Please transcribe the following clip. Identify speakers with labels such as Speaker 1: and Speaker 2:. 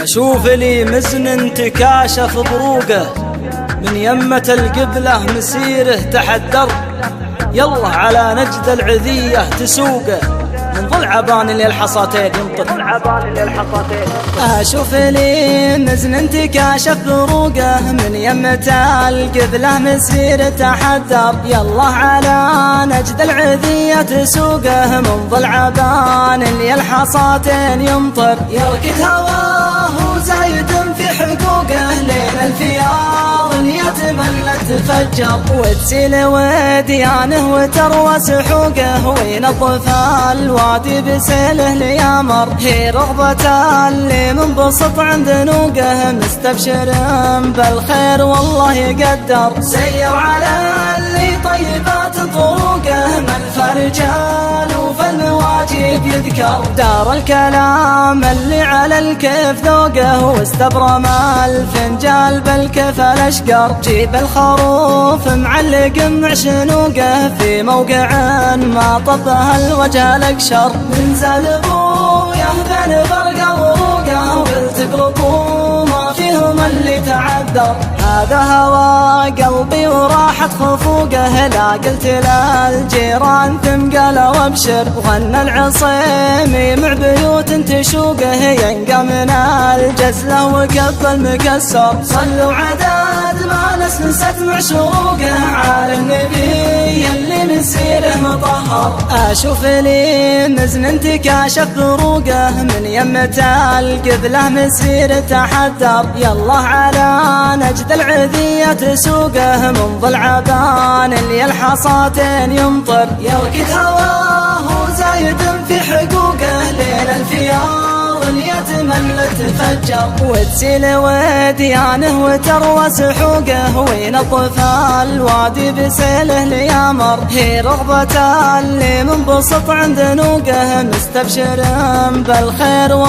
Speaker 1: أشوف لي مزن تكاشف بروقه، من يمة القبلة مسيره تحدر، يلا على نجد العذية تسوقه، من ضل عبان اللي الحصاتين ينطر.
Speaker 2: أشوف لي مزن تكاشف بروقه، من يمة القبلة مسير تحدر، يلا على نجد العذية تسوقه، من ضل عبان اللي الحصاتين ينطر. يركض هواه وزايد في حقوقه، لين الفياض يتملى تفجر، وتسيل وديانه وتروى سحوقه، وينظف الوادي بسيله ليامر. هي رغبة اللي منبسط عند نوقه، مستبشر بالخير والله يقدر. سير على اللي طيبات طرقه، من فرجال وفي المواجب يذكر. دار الكلام اللي على الكيف ذوقه، واستبرم الفنجال بالكيف الاشقر. جيب الخروف معلق مع شنوقه، في موقع ما طبها الوجه الاقشر. من زال بويا بين برقه وروقه، والتقلطوا ما فيهم اللي تعذر. هذا هوى قلبي وراحت خفوقه، لا قلت للجيران ثم قالوا وابشر. وغنى العصيمي مع بيوت تشوقه، ينقى من الجزله وكف المكسر. صلوا عدد ما نسنست مع شروقه، على النبي اللي من سيره مطهر. أشوف لي مزن تكاشف بروقه، من يمة القبلة مسير تحدر، يلا على نجد العذية تسوقه، من ضل عبان اللي الحصاتين ينطر. يركض هواه وزايد في حقوقه، لين الفياض يتملى تفجر، وتسيل وديانه وتروى سحوقه، وينظف الوادي بسيله ليامر. هي رغبة اللي منبسط عند نوقه، مستبشر بالخير والله